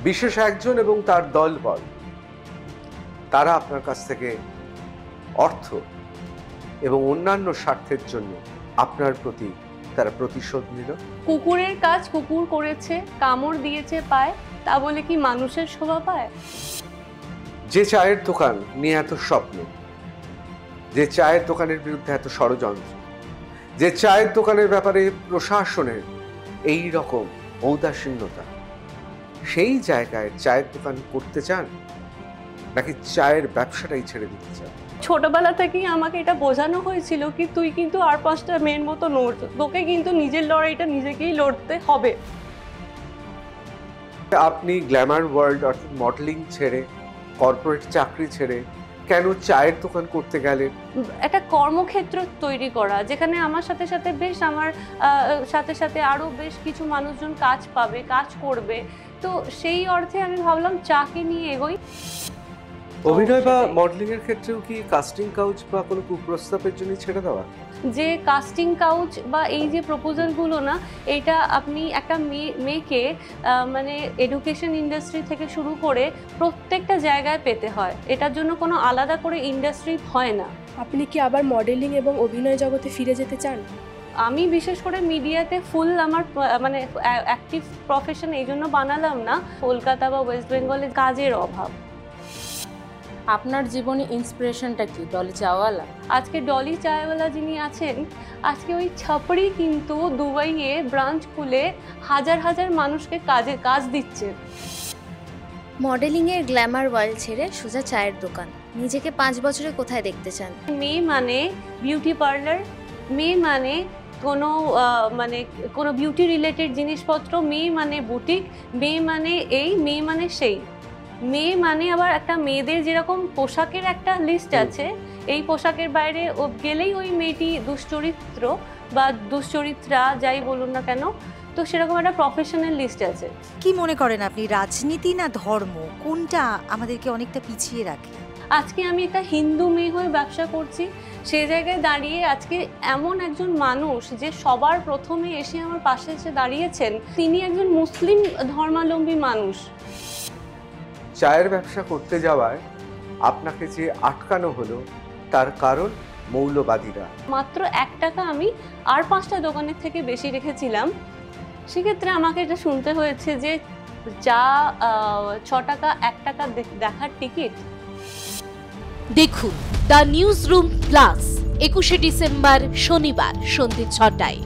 বিশেষ একজন এবং তার দলবল তারা আপনার কাছ থেকে অর্থ এবং অন্যান্য স্বার্থের জন্য আপনার প্রতি তারা প্রতিশোধ নিল। কুকুরের কাজ কুকুর করেছে, কামড় দিয়েছে পায়, তা বলে কি মানুষের শোভা পায়? যে চায়ের দোকান নিয়ে এত স্বপ্ন, যে চায়ের দোকানের বিরুদ্ধে এত ষড়যন্ত্র, যে চায়ের দোকানের ব্যাপারে প্রশাসনের এই রকম ঔদাসীন্যতা, সেই জায়গায় চায়ের দোকান করতে চান নাকি চায়ের ব্যবসাটাই ছেড়ে দিতে চান? ছোটবেলা থেকেই আমাকে এটা বোঝানো হয়েছিল কি তুই কিন্তু আর 5টা মেয়ের মতো নড়, তোকে কিন্তু নিজের লড়াইটা নিজেকেই লড়তে হবে। আপনি গ্ল্যামার ওয়ার্ল্ড অর্থাৎ মডেলিং ছেড়ে, কর্পোরেট চাকরি ছেড়ে কেন চায়ের দোকান করতে গেলেন? একটা কর্মক্ষেত্র তৈরি করা, যেখানে আমার সাথে সাথে বেশ আমার সাথে সাথে আরো বেশ কিছু মানুষজন কাজ পাবে, কাজ করবে। তো সেই অর্থে আমি ভাবলাম চাকে নিয়ে এগোই। অভিনয় বা মডেলিং এর ক্ষেত্রেও কি কাস্টিং কাউচ বা কোনো কুপ্রস্তাবের জন্য ছেড়ে দেওয়া? যে কাস্টিং কাউচ বা এই যে প্রপোজালগুলো না, এটা আপনি একটা মেয়েকে মানে এডুকেশন ইন্ডাস্ট্রি থেকে শুরু করে প্রত্যেকটা জায়গায় পেতে হয়। এটার জন্য কোনো আলাদা করে ইন্ডাস্ট্রি হয় না। আপনি কি আবার মডেলিং এবং অভিনয় জগতে ফিরে যেতে চান? আমি বিশেষ করে মিডিয়াতে ফুল আমার মানে অ্যাক্টিভ প্রফেশন এই জন্য বানালাম না, কলকাতা বা ওয়েস্ট বেঙ্গলে কাজের অভাব। আপনার জীবনে ইন্সপিরেশনটা কি? ডলি চাওয়ালা? আজকে ডলি চাওয়ালা যিনি আছেন, আজকে ওই ছাপড়ি কিন্তু দুবাইয়ে ব্রাঞ্চ খুলে হাজার হাজার মানুষকে কাজ দিচ্ছে। মডেলিংয়ের গ্ল্যামার ওয়ার্ল্ড ছেড়ে সোজা চায়ের দোকান। নিজেকে 5 বছরে কোথায় দেখতে চান? মেয়ে মানে বিউটি পার্লার, মেয়ে মানে কোনো বিউটি রিলেটেড জিনিসপত্র, মেয়ে মানে বুটিক, মেয়ে মানে এই, মেয়ে মানে সেই। মেয়ে মানে আবার একটা মেয়েদের যেরকম পোশাকের একটা লিস্ট আছে, এই পোশাকের বাইরে গেলেই ওই মেয়েটি দুশ্চরিত্র বা দুশ্চরিত্রা যাই বলুন না কেন, তো সেরকম একটা প্রফেশনাল লিস্ট আছে। কি মনে করেন আপনি, রাজনীতি না ধর্ম, কোনটা আমাদেরকে অনেকটা পিছিয়ে রাখে? আজকে আমি একটা হিন্দু মেয়ে হয়ে ব্যবসা করছি, সেই জায়গায় দাঁড়িয়ে আজকে এমন একজন মানুষ যে সবার প্রথমে এসে আমার পাশে এসে দাঁড়িয়েছেন, তিনি একজন মুসলিম ধর্মাবলম্বী মানুষ। চায়ের ব্যবসা করতে যাওয়ায় আপনাকে যে আটকানো হলো তার কারণ মৌলবাদীরা। মাত্র 1 টাকা আমি আর 5টা দোকানের থেকে বেশি রেখেছিলাম, সেক্ষেত্রে আমাকে এটা শুনতে হয়েছে যে যা 6 টাকা 1 টাকা দেখার টিকিট। দেখুন দ্য নিউজ রুম প্লাস 21শে ডিসেম্বর শনিবার সন্ধ্যে 6টায়।